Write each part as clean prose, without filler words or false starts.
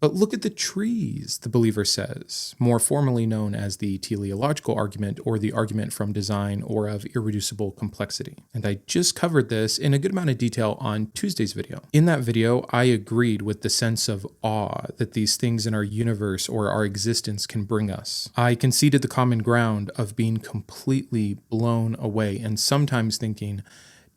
But look at the trees, the believer says, more formally known as the teleological argument or the argument from design or of irreducible complexity. And I just covered this in a good amount of detail on Tuesday's video. In that video, I agreed with the sense of awe that these things in our universe or our existence can bring us. I conceded the common ground of being completely blown away and sometimes thinking,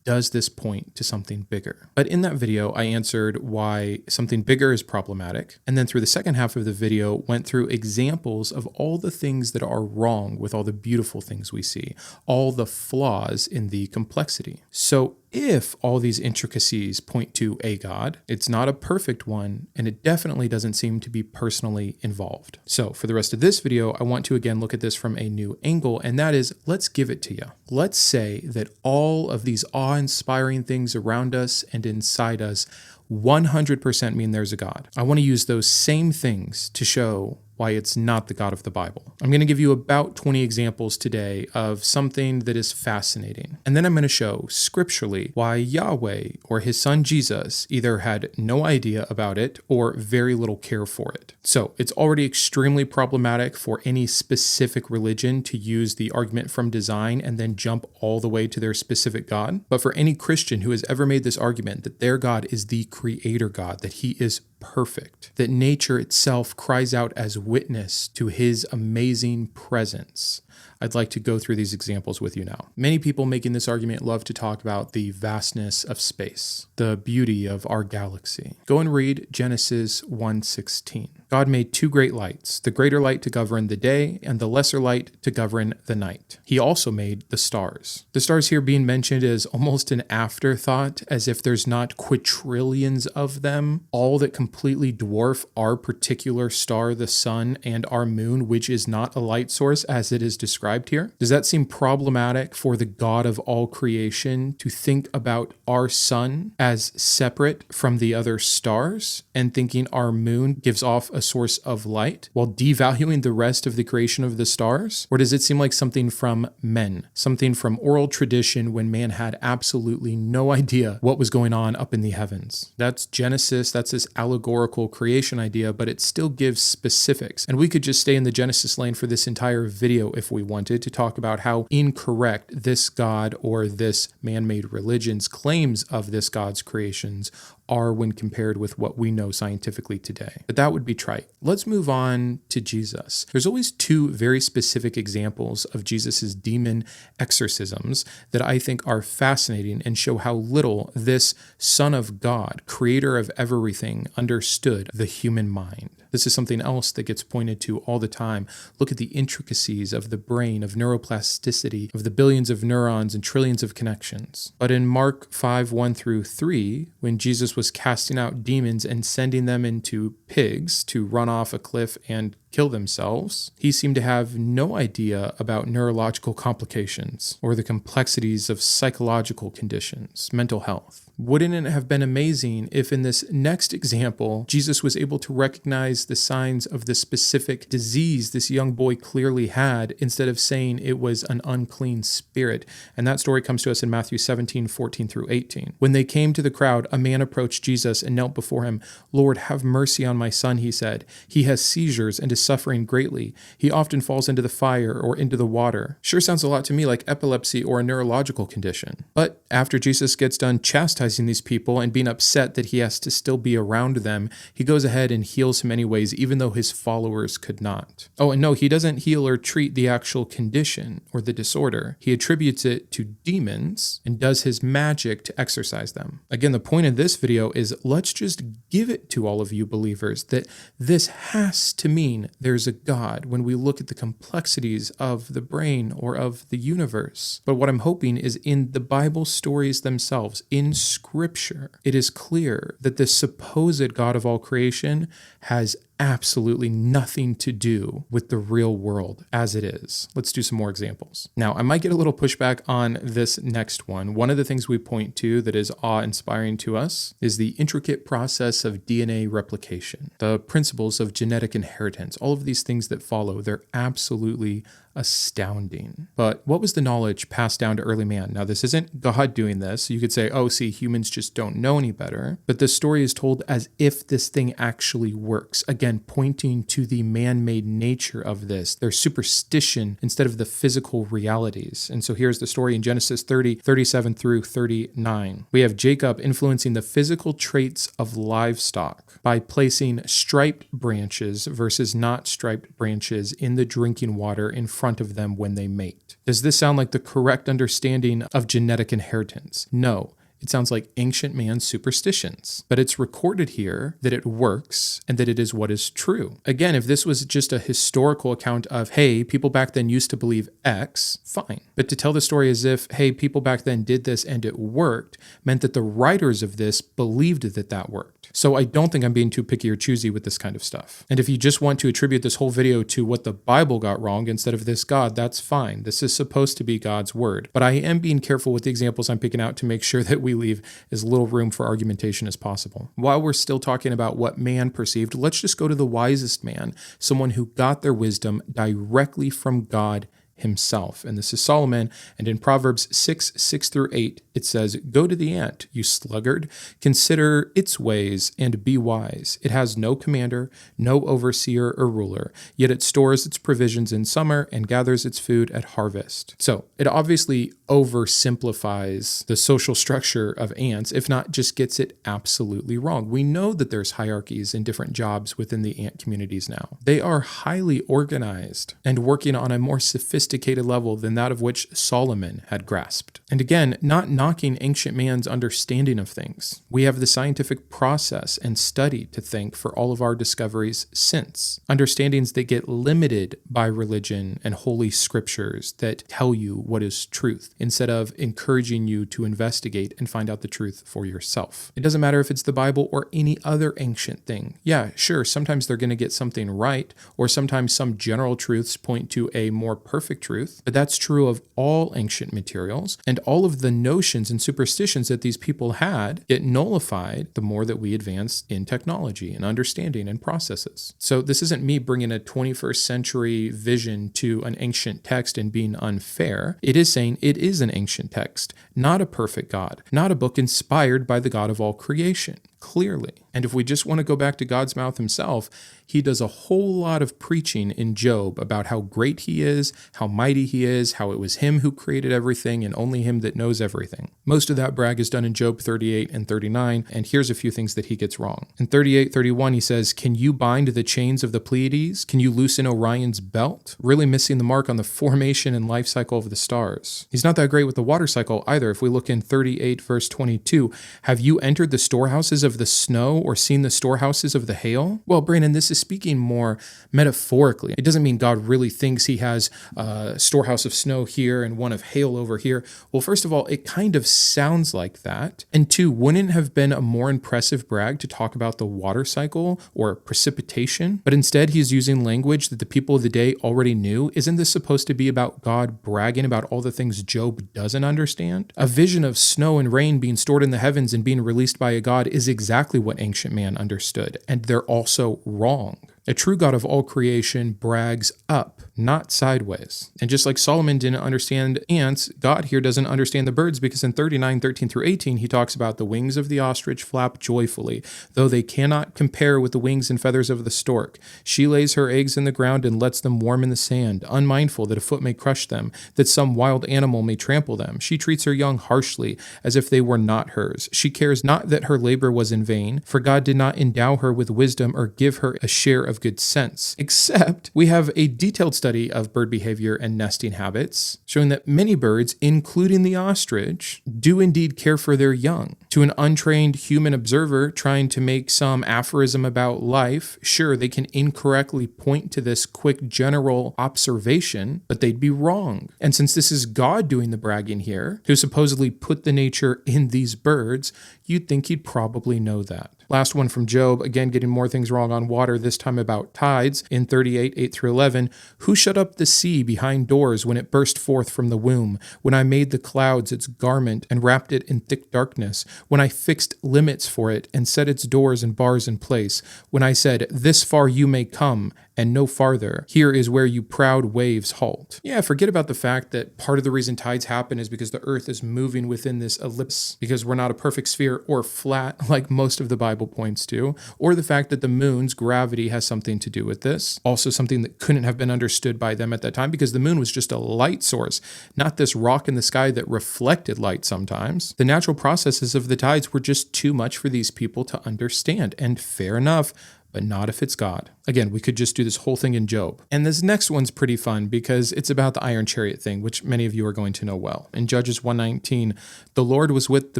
does this point to something bigger? But in that video, I answered why something bigger is problematic. And then through the second half of the video, went through examples of all the things that are wrong with all the beautiful things we see, all the flaws in the complexity. So if all these intricacies point to a God, it's not a perfect one, and it definitely doesn't seem to be personally involved. So for the rest of this video, I want to again look at this from a new angle, and that is, let's give it to you. Let's say that all of these awe-inspiring things around us and inside us 100% mean there's a God. I want to use those same things to show why it's not the God of the Bible. I'm going to give you about 20 examples today of something that is fascinating. And then I'm going to show scripturally why Yahweh or his son Jesus either had no idea about it or very little care for it. So it's already extremely problematic for any specific religion to use the argument from design and then jump all the way to their specific God. But for any Christian who has ever made this argument that their God is the creator God, that he is perfect, that nature itself cries out as witness to his amazing presence, I'd like to go through these examples with you now. Many people making this argument love to talk about the vastness of space, the beauty of our galaxy. Go and read Genesis 1:16. God made two great lights, the greater light to govern the day and the lesser light to govern the night. He also made the stars. The stars here being mentioned is almost an afterthought, as if there's not quadrillions of them, all that completely dwarf our particular star, the sun, and our moon, which is not a light source as it is described here. Does that seem problematic for the God of all creation to think about our sun as separate from the other stars and thinking our moon gives off a source of light while devaluing the rest of the creation of the stars? Or does it seem like something from men, something from oral tradition when man had absolutely no idea what was going on up in the heavens? That's Genesis, that's this allegorical creation idea, but it still gives specifics. And we could just stay in the Genesis lane for this entire video if we wanted to talk about how incorrect this God or this man-made religion's claims of this God's creations are when compared with what we know scientifically today. But that would be trite. Let's move on to Jesus. There's always two very specific examples of Jesus's demon exorcisms that I think are fascinating and show how little this Son of God, creator of everything, understood the human mind. This is something else that gets pointed to all the time. Look at the intricacies of the brain, of neuroplasticity, of the billions of neurons and trillions of connections. But in Mark 5:1-3, when Jesus was casting out demons and sending them into pigs to run off a cliff and kill themselves, he seemed to have no idea about neurological complications or the complexities of psychological conditions, mental health. Wouldn't it have been amazing if in this next example, Jesus was able to recognize the signs of the specific disease this young boy clearly had instead of saying it was an unclean spirit? And that story comes to us in Matthew 17:14-18. When they came to the crowd, a man approached Jesus and knelt before him. "Lord, have mercy on my son," he said. "He has seizures and is suffering greatly. He often falls into the fire or into the water." Sure sounds a lot to me like epilepsy or a neurological condition. But after Jesus gets done chastising these people and being upset that he has to still be around them, he goes ahead and heals him anyways, even though his followers could not. Oh, and no, he doesn't heal or treat the actual condition or the disorder. He attributes it to demons and does his magic to exorcise them. Again, the point of this video is let's just give it to all of you believers that this has to mean there's a God when we look at the complexities of the brain or of the universe. But what I'm hoping is in the Bible stories themselves, in Scripture, it is clear that this supposed God of all creation has absolutely nothing to do with the real world as it is. Let's do some more examples. Now, I might get a little pushback on this next one. One of the things we point to that is awe-inspiring to us is the intricate process of DNA replication, the principles of genetic inheritance, all of these things that follow. They're absolutely astounding. But what was the knowledge passed down to early man? Now, this isn't God doing this. You could say, oh, see, humans just don't know any better. But the story is told as if this thing actually works. Again, pointing to the man-made nature of this, their superstition instead of the physical realities. And so here's the story in Genesis 30, 37 through 39. We have Jacob influencing the physical traits of livestock by placing striped branches versus not striped branches in the drinking water in front of them when they mate. Does this sound like the correct understanding of genetic inheritance? No. It sounds like ancient man's superstitions, but it's recorded here that it works and that it is what is true. Again, if this was just a historical account of, hey, people back then used to believe X, fine. But to tell the story as if, hey, people back then did this and it worked, meant that the writers of this believed that that worked. So I don't think I'm being too picky or choosy with this kind of stuff. And if you just want to attribute this whole video to what the Bible got wrong instead of this God, that's fine. This is supposed to be God's word. But I am being careful with the examples I'm picking out to make sure that we leave as little room for argumentation as possible. While we're still talking about what man perceived, let's just go to the wisest man, someone who got their wisdom directly from God himself. And this is Solomon. And in Proverbs 6, 6 through 8, it says, "Go to the ant, you sluggard, consider its ways and be wise. It has no commander, no overseer or ruler, yet it stores its provisions in summer and gathers its food at harvest." So it obviously oversimplifies the social structure of ants, if not just gets it absolutely wrong. We know that there's hierarchies in different jobs within the ant communities now. They are highly organized and working on a more sophisticated level than that of which Solomon had grasped. And again, not knocking ancient man's understanding of things. We have the scientific process and study to thank for all of our discoveries since. Understandings that get limited by religion and holy scriptures that tell you what is truth, instead of encouraging you to investigate and find out the truth for yourself. It doesn't matter if it's the Bible or any other ancient thing. Yeah, sure, sometimes they're going to get something right, or sometimes some general truths point to a more perfect truth, but that's true of all ancient materials, and all of the notions and superstitions that these people had get nullified the more that we advance in technology and understanding and processes. So this isn't me bringing a 21st century vision to an ancient text and being unfair. It is saying it is an ancient text, not a perfect God, not a book inspired by the God of all creation. Clearly. And if we just want to go back to God's mouth himself, he does a whole lot of preaching in Job about how great he is, how mighty he is, how it was him who created everything and only him that knows everything. Most of that brag is done in Job 38 and 39, and here's a few things that he gets wrong. In 38:31, he says, "Can you bind the chains of the Pleiades? Can you loosen Orion's belt?" Really missing the mark on the formation and life cycle of the stars. He's not that great with the water cycle either. If we look in 38 verse 22, "Have you entered the storehouses of the snow or seen the storehouses of the hail?" Well, Brandon, this is speaking more metaphorically. It doesn't mean God really thinks he has a storehouse of snow here and one of hail over here. Well, first of all, it kind of sounds like that. And two, wouldn't it have been a more impressive brag to talk about the water cycle or precipitation? But instead, he's using language that the people of the day already knew. Isn't this supposed to be about God bragging about all the things Job doesn't understand? A vision of snow and rain being stored in the heavens and being released by a God is exactly what ancient man understood, and they're also wrong. A true God of all creation brags up, not sideways. And just like Solomon didn't understand ants, God here doesn't understand the birds, because in 39:13 through 18, he talks about the wings of the ostrich flap joyfully, though they cannot compare with the wings and feathers of the stork. She lays her eggs in the ground and lets them warm in the sand, unmindful that a foot may crush them, that some wild animal may trample them. She treats her young harshly, as if they were not hers. She cares not that her labor was in vain, for God did not endow her with wisdom or give her a share of good sense. Except we have a detailed study of bird behavior and nesting habits showing that many birds, including the ostrich, do indeed care for their young. To an untrained human observer trying to make some aphorism about life, sure, they can incorrectly point to this quick general observation, but they'd be wrong. And since this is God doing the bragging here, who supposedly put the nature in these birds, you'd think he'd probably know that. Last one from Job, again getting more things wrong on water, this time about tides in 38, 8 through 11. Who shut up the sea behind doors when it burst forth from the womb? When I made the clouds its garment and wrapped it in thick darkness? When I fixed limits for it and set its doors and bars in place? When I said, this far you may come and no farther. Here is where you proud waves halt. Yeah, forget about the fact that part of the reason tides happen is because the earth is moving within this ellipse, because we're not a perfect sphere or flat like most of the Bible points to, or the fact that the moon's gravity has something to do with this. Also something that couldn't have been understood by them at that time because the moon was just a light source, not this rock in the sky that reflected light sometimes. The natural processes of the tides were just too much for these people to understand, and fair enough, but not if it's God. Again, we could just do this whole thing in Job. And this next one's pretty fun because it's about the iron chariot thing, which many of you are going to know well. In Judges 1:19, the Lord was with the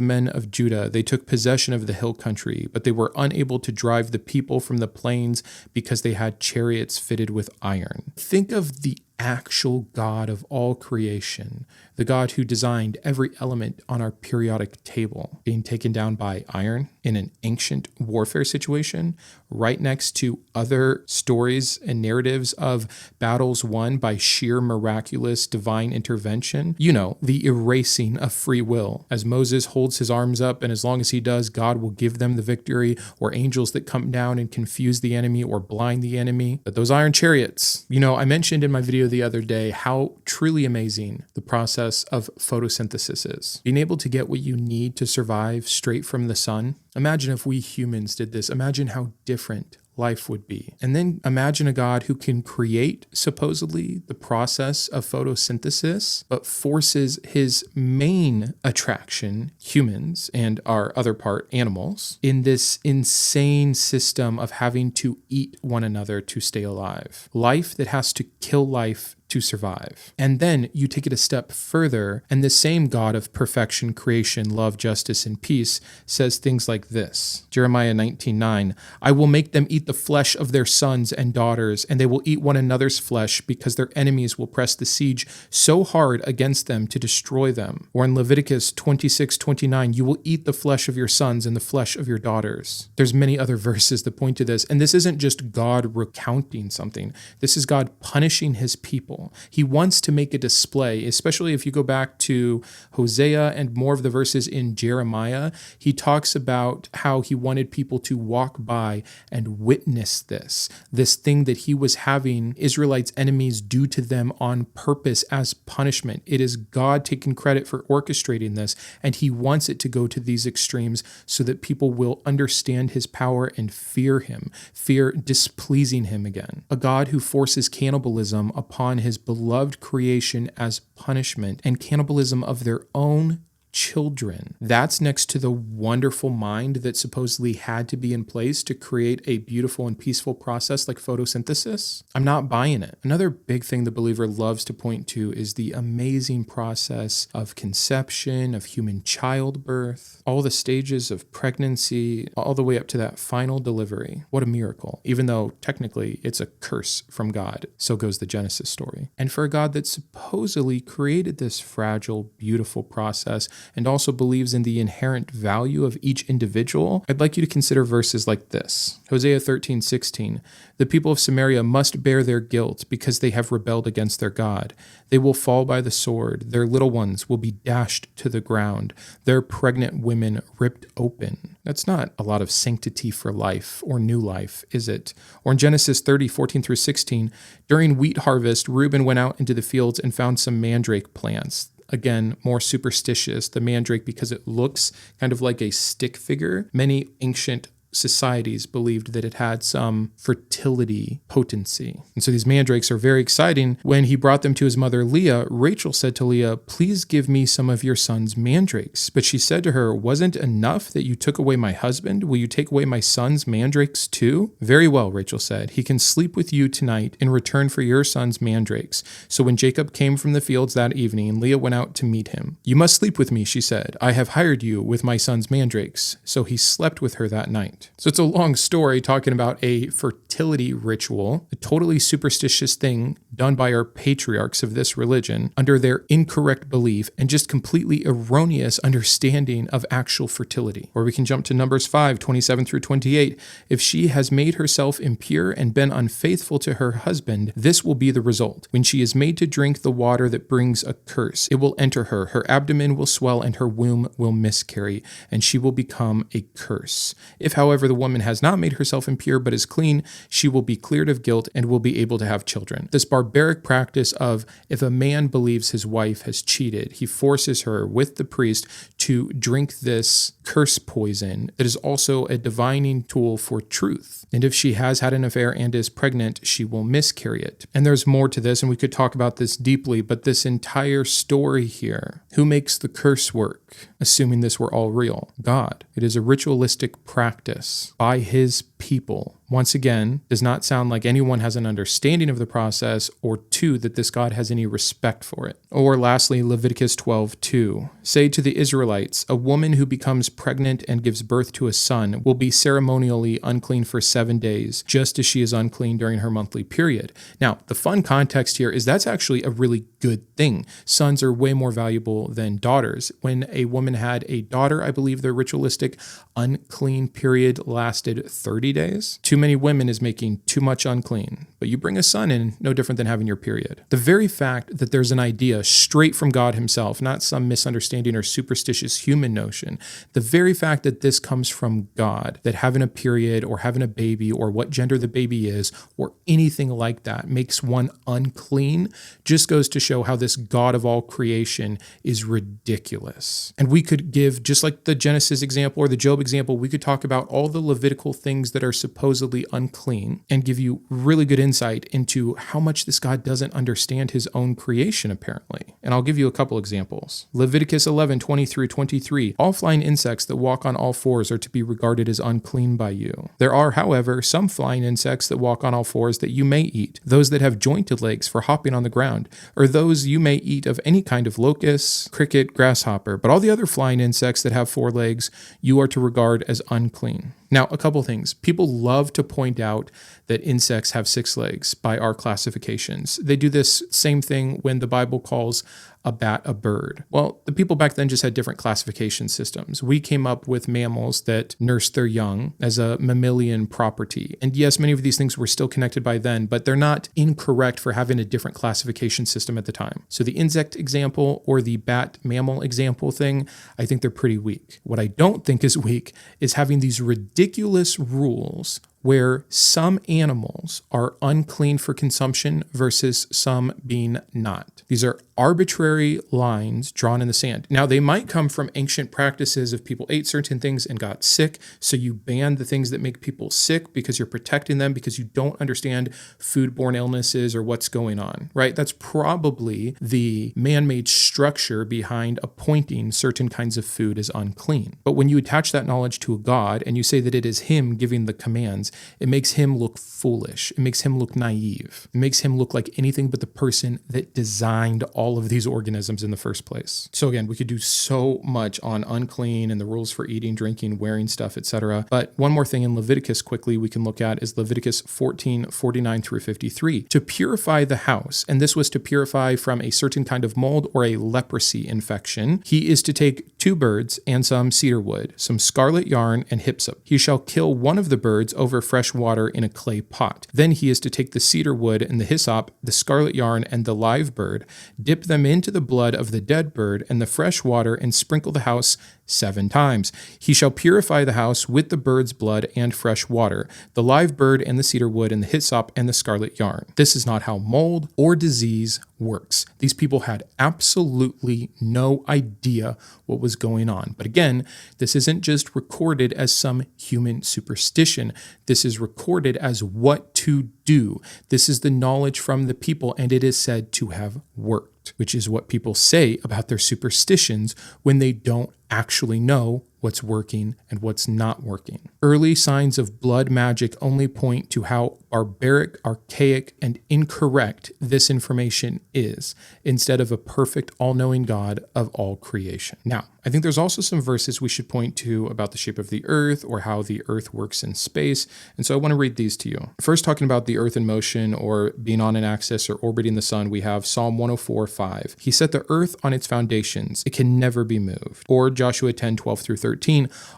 men of Judah. They took possession of the hill country, but they were unable to drive the people from the plains because they had chariots fitted with iron. Think of the actual God of all creation, the God who designed every element on our periodic table, being taken down by iron in an ancient warfare situation, right next to other stories and narratives of battles won by sheer miraculous divine intervention. You know, the erasing of free will. As Moses holds his arms up, and as long as he does, God will give them the victory, or angels that come down and confuse the enemy or blind the enemy. But those iron chariots, you know, I mentioned in my video the other day how truly amazing the process of photosynthesis is. Being able to get what you need to survive straight from the sun. Imagine if we humans did this. Imagine how different life would be. And then imagine a God who can create, supposedly, the process of photosynthesis, but forces his main attraction, humans, and our other part, animals, in this insane system of having to eat one another to stay alive. Life that has to kill life to survive. And then you take it a step further, and the same God of perfection, creation, love, justice, and peace says things like this. Jeremiah 19:9, I will make them eat the flesh of their sons and daughters, and they will eat one another's flesh, because their enemies will press the siege so hard against them to destroy them. Or in Leviticus 26:29, you will eat the flesh of your sons and the flesh of your daughters. There's many other verses that point to this, and this isn't just God recounting something. This is God punishing his people. He wants to make a display, especially if you go back to Hosea and more of the verses in Jeremiah. He talks about how he wanted people to walk by and witness this thing that he was having Israelites' enemies do to them on purpose as punishment. It is God taking credit for orchestrating this, and he wants it to go to these extremes so that people will understand his power and fear him, fear displeasing him again. A God who forces cannibalism upon his beloved creation as punishment, and cannibalism of their own children. That's next to the wonderful mind that supposedly had to be in place to create a beautiful and peaceful process like photosynthesis. I'm not buying it. Another big thing the believer loves to point to is the amazing process of conception, of human childbirth, all the stages of pregnancy, all the way up to that final delivery. What a miracle. Even though technically it's a curse from God. So goes the Genesis story. And for a God that supposedly created this fragile, beautiful process, and also believes in the inherent value of each individual, I'd like you to consider verses like this. Hosea 13:16, the people of Samaria must bear their guilt because they have rebelled against their God. They will fall by the sword. Their little ones will be dashed to the ground. Their pregnant women ripped open. That's not a lot of sanctity for life or new life, is it? Or in Genesis 30:14-16, during wheat harvest, Reuben went out into the fields and found some mandrake plants. Again, more superstitious, the mandrake, because it looks kind of like a stick figure. Many ancient societies believed that it had some fertility potency. And so these mandrakes are very exciting. When he brought them to his mother Leah, Rachel said to Leah, please give me some of your son's mandrakes. But she said to her, wasn't it enough that you took away my husband? Will you take away my son's mandrakes too? Very well, Rachel said. He can sleep with you tonight in return for your son's mandrakes. So when Jacob came from the fields that evening, Leah went out to meet him. You must sleep with me, she said. I have hired you with my son's mandrakes. So he slept with her that night. So it's a long story talking about a fertility fertility ritual, a totally superstitious thing done by our patriarchs of this religion under their incorrect belief and just completely erroneous understanding of actual fertility. Or we can jump to Numbers 5:27 through 28. If she has made herself impure and been unfaithful to her husband, this will be the result. When she is made to drink the water that brings a curse, it will enter her, her abdomen will swell, and her womb will miscarry, and she will become a curse. If, however, the woman has not made herself impure but is clean, she will be cleared of guilt and will be able to have children. This barbaric practice of if a man believes his wife has cheated, he forces her with the priest to drink this curse poison that is also a divining tool for truth. And if she has had an affair and is pregnant, she will miscarry it. And there's more to this, and we could talk about this deeply, but this entire story here, who makes the curse work, assuming this were all real? God. It is a ritualistic practice by his people. Once again, does not sound like anyone has an understanding of the process, or two, that this God has any respect for it. Or lastly, Leviticus 12:2. Say to the Israelites, a woman who becomes pregnant and gives birth to a son will be ceremonially unclean for 7 days, just as she is unclean during her monthly period. Now, the fun context here is that's actually a really good thing. Sons are way more valuable than daughters. When a woman had a daughter, I believe their ritualistic unclean period lasted 30 days. Too many women is making too much unclean. But you bring a son in, no different than having your period. The very fact that there's an idea straight from God himself, not some misunderstanding or superstitious human notion, the very fact that this comes from God, that having a period or having a baby or what gender the baby is or anything like that makes one unclean, just goes to show how this God of all creation is ridiculous. And we could give, just like the Genesis example or the Job example, we could talk about all the Levitical things that are supposedly unclean and give you really good insight into how much this God doesn't understand his own creation, apparently. And I'll give you a couple examples. Leviticus 11:20 through 23. All flying insects that walk on all fours are to be regarded as unclean by you. There are, however, some flying insects that walk on all fours that you may eat, those that have jointed legs for hopping on the ground, or those you may eat of any kind of locust, cricket, grasshopper. But all the other flying insects that have 4 legs, you are to regard as unclean. Now, a couple things. People love to point out that insects have 6 legs by our classifications. They do this same thing when the Bible calls a bat a bird. Well, the people back then just had different classification systems. We came up with mammals that nurse their young as a mammalian property. And yes, many of these things were still connected by then, but they're not incorrect for having a different classification system at the time. So the insect example or the bat mammal example thing, I think they're pretty weak. What I don't think is weak is having these ridiculous rules where some animals are unclean for consumption versus some being not. These are arbitrary lines drawn in the sand. Now, they might come from ancient practices of people ate certain things and got sick, so you ban the things that make people sick because you're protecting them because you don't understand foodborne illnesses or what's going on, right? That's probably the man-made structure behind appointing certain kinds of food as unclean. But when you attach that knowledge to a God and you say that it is him giving the commands, it makes him look foolish. It makes him look naive. It makes him look like anything but the person that designed all of these organisms in the first place. So again, we could do so much on unclean and the rules for eating, drinking, wearing stuff, etc. But one more thing in Leviticus quickly we can look at is Leviticus 14:49 through 53. To purify the house, and this was to purify from a certain kind of mold or a leprosy infection, he is to take 2 birds and some cedar wood, some scarlet yarn and hyssop. He shall kill one of the birds over fresh water in a clay pot. Then he is to take the cedar wood and the hyssop, the scarlet yarn and the live bird, dip them into the blood of the dead bird and the fresh water, and sprinkle the house 7 times. He shall purify the house with the bird's blood and fresh water, the live bird and the cedar wood and the hyssop and the scarlet yarn. This is not how mold or disease works. These people had absolutely no idea what was going on. But again, this isn't just recorded as some human superstition. This is recorded as what to do. This is the knowledge from the people, and it is said to have worked, which is what people say about their superstitions when they don't actually know what's working and what's not working. Early signs of blood magic only point to how barbaric, archaic, and incorrect this information is, instead of a perfect, all-knowing God of all creation. Now, I think there's also some verses we should point to about the shape of the earth or how the earth works in space, and so I want to read these to you. First, talking about the earth in motion or being on an axis or orbiting the sun, we have Psalm 104:5. He set the earth on its foundations. It can never be moved. Or Joshua 10:12-13.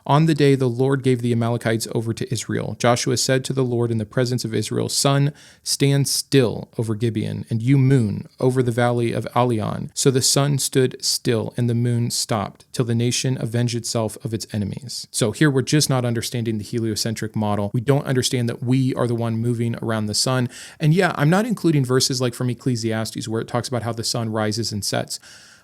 On the day the Lord gave the Amalekites over to Israel, Joshua said to the Lord in the presence of Israel, Sun, stand still over Gibeon, and you moon over the valley of Alion. So the sun stood still and the moon stopped, till the nation avenged itself of its enemies. So here we're just not understanding the heliocentric model. We don't understand that we are the one moving around the sun. And yeah, I'm not including verses like from Ecclesiastes where it talks about how the sun rises and sets.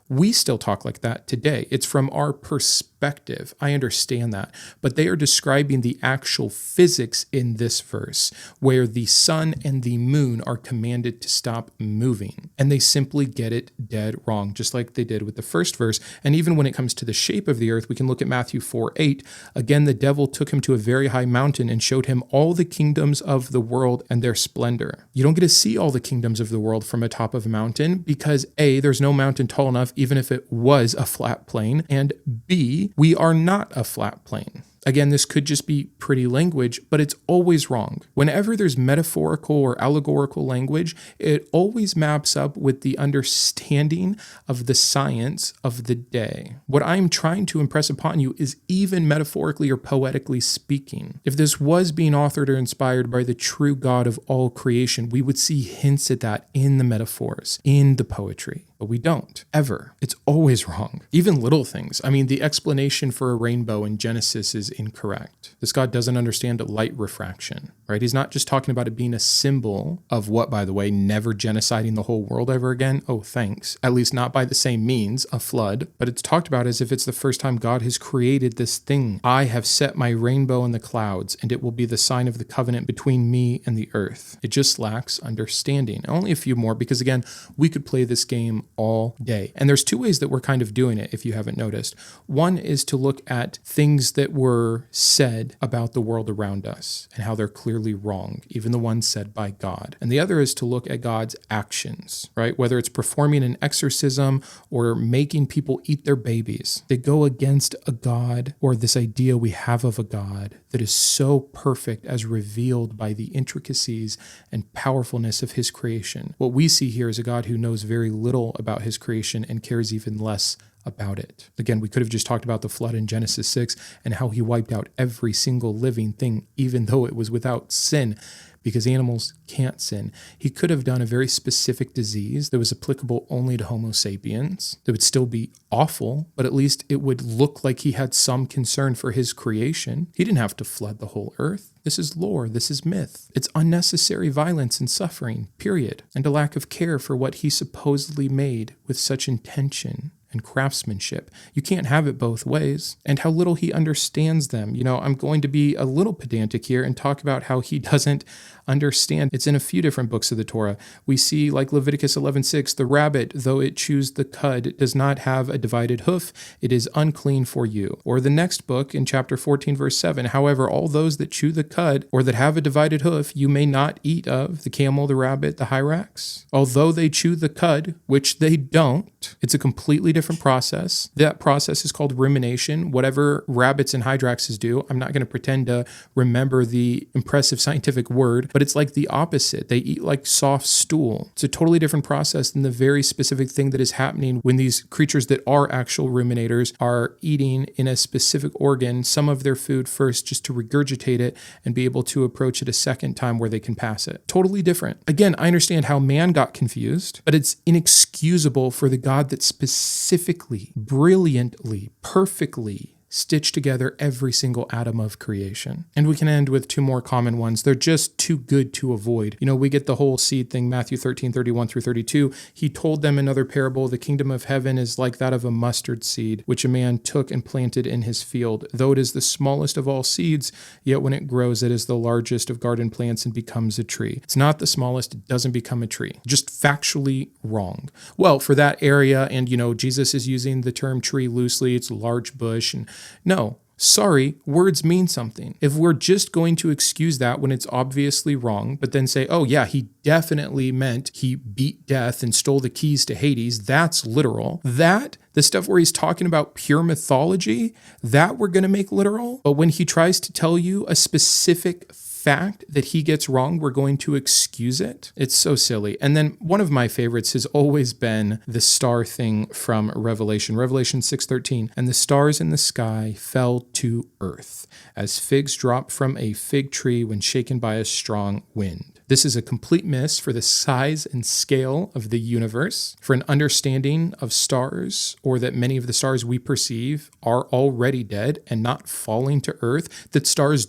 We still talk like that today. It's from our perspective. I understand that. But they are describing the actual physics in this verse, where the sun and the moon are commanded to stop moving. And they simply get it dead wrong, just like they did with the first verse. And even when it comes to the shape of the earth, we can look at Matthew 4:8. Again, the devil took him to a very high mountain and showed him all the kingdoms of the world and their splendor. You don't get to see all the kingdoms of the world from atop of a mountain because A, there's no mountain tall enough even if it was a flat plane, and B, we are not a flat plane. Again, this could just be pretty language, but it's always wrong. Whenever there's metaphorical or allegorical language, it always maps up with the understanding of the science of the day. What I'm trying to impress upon you is even metaphorically or poetically speaking. If this was being authored or inspired by the true God of all creation, we would see hints at that in the metaphors, in the poetry. But we don't, ever. It's always wrong. Even little things. I mean, the explanation for a rainbow in Genesis is incorrect. This God doesn't understand light refraction, right? He's not just talking about it being a symbol of what, by the way, never genociding the whole world ever again. Oh, thanks. At least not by the same means, a flood. But it's talked about as if it's the first time God has created this thing. I have set my rainbow in the clouds, and it will be the sign of the covenant between me and the earth. It just lacks understanding. Only a few more, because again, we could play this game all day. And there's two ways that we're kind of doing it, if you haven't noticed. One is to look at things that were said about the world around us and how they're clearly wrong, even the ones said by God. And the other is to look at God's actions, right? Whether it's performing an exorcism or making people eat their babies. They go against a God or this idea we have of a God that is so perfect as revealed by the intricacies and powerfulness of his creation. What we see here is a God who knows very little about his creation and cares even less about it. Again, we could have just talked about the flood in Genesis 6 and how he wiped out every single living thing, even though it was without sin, because animals can't sin. He could have done a very specific disease that was applicable only to Homo sapiens. That would still be awful, but at least it would look like he had some concern for his creation. He didn't have to flood the whole earth. This is lore. This is myth. It's unnecessary violence and suffering, period. And a lack of care for what he supposedly made with such intention and craftsmanship. You can't have it both ways. And how little he understands them. You know, I'm going to be a little pedantic here and talk about how he doesn't understand. It's in a few different books of the Torah. We see, like Leviticus 11:6, the rabbit, though it chews the cud, does not have a divided hoof. It is unclean for you. Or the next book in chapter 14, verse 7, however, all those that chew the cud or that have a divided hoof, you may not eat of the camel, the rabbit, the hyrax. Although they chew the cud, which they don't, it's a completely different process. That process is called rumination. Whatever rabbits and hyraxes do, I'm not going to pretend to remember the impressive scientific word, but it's like the opposite. They eat like soft stool. It's a totally different process than the very specific thing that is happening when these creatures that are actual ruminators are eating in a specific organ some of their food first just to regurgitate it and be able to approach it a second time where they can pass it. Totally different. Again, I understand how man got confused, but it's inexcusable for the God that specifically, brilliantly, perfectly stitch together every single atom of creation. And we can end with two more common ones. They're just too good to avoid. We get the whole seed thing, Matthew 13:31-32. He told them another parable, the kingdom of heaven is like that of a mustard seed, which a man took and planted in his field. Though it is the smallest of all seeds, yet when it grows, it is the largest of garden plants and becomes a tree. It's not the smallest, it doesn't become a tree. Just factually wrong. Well, for that area, and Jesus is using the term tree loosely, it's large bush, and no. Sorry, words mean something. If we're just going to excuse that when it's obviously wrong, but then say, oh yeah, he definitely meant he beat death and stole the keys to Hades, that's literal. The stuff where he's talking about pure mythology, that we're going to make literal. But when he tries to tell you a specific fact that he gets wrong, we're going to excuse it. It's so silly. And then one of my favorites has always been the star thing from Revelation 6:13. And the stars in the sky fell to earth as figs drop from a fig tree when shaken by a strong wind. This is a complete miss for the size and scale of the universe, for an understanding of stars, or that many of the stars we perceive are already dead and not falling to earth, that stars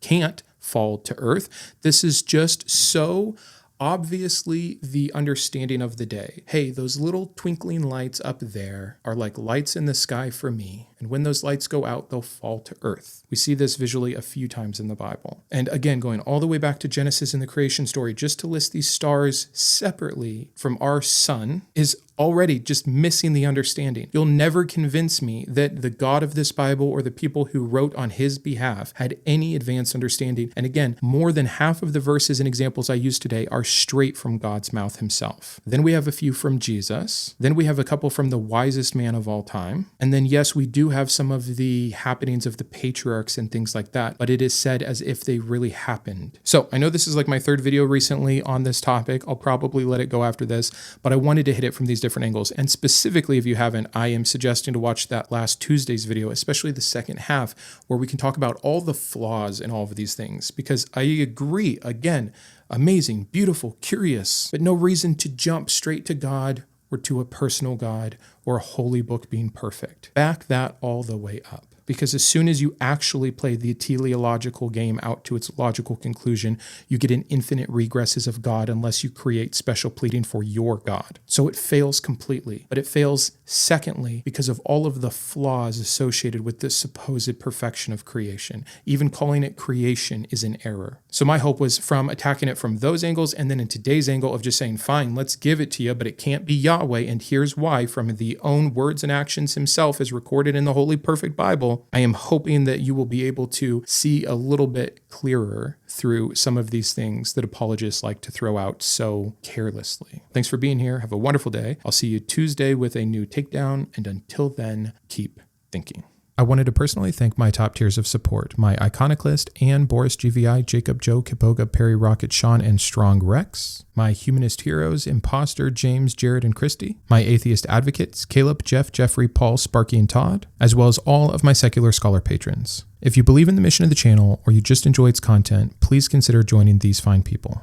can't fall to earth. This is just so obviously the understanding of the day. Hey, those little twinkling lights up there are like lights in the sky for me. And when those lights go out, they'll fall to earth. We see this visually a few times in the Bible. And again, going all the way back to Genesis and the creation story, just to list these stars separately from our sun is already just missing the understanding. You'll never convince me that the God of this Bible or the people who wrote on his behalf had any advanced understanding. And again, more than half of the verses and examples I use today are straight from God's mouth himself. Then we have a few from Jesus. Then we have a couple from the wisest man of all time. And then yes, we do have some of the happenings of the patriarchs and things like that, but it is said as if they really happened. So I know this is like my third video recently on this topic. I'll probably let it go after this, but I wanted to hit it from these different angles. And specifically, if you haven't, I am suggesting to watch that last Tuesday's video, especially the second half, where we can talk about all the flaws in all of these things, because I agree, again, amazing, beautiful, curious, but no reason to jump straight to God or to a personal God or a holy book being perfect. Back that all the way up. Because as soon as you actually play the teleological game out to its logical conclusion, you get an infinite regresses of God unless you create special pleading for your God. So it fails completely. But it fails secondly because of all of the flaws associated with this supposed perfection of creation. Even calling it creation is an error. So my hope was from attacking it from those angles, and then in today's angle of just saying, fine, let's give it to you, but it can't be Yahweh, and here's why, from the own words and actions himself as recorded in the Holy Perfect Bible. I am hoping that you will be able to see a little bit clearer through some of these things that apologists like to throw out so carelessly. Thanks for being here. Have a wonderful day. I'll see you Tuesday with a new takedown, and until then, keep thinking. I wanted to personally thank my top tiers of support, my Iconoclast, Anne, Boris, GVI, Jacob, Joe, Kitboga, Perry, Rokkit, Shawn, and StrongRex, my Humanist heroes, Imposter, James, Jarrod, and Kristi, my Atheist advocates, Caleb, Jeff, Jeffrey, Paul, Sparky, and Todd, as well as all of my secular scholar patrons. If you believe in the mission of the channel or you just enjoy its content, please consider joining these fine people.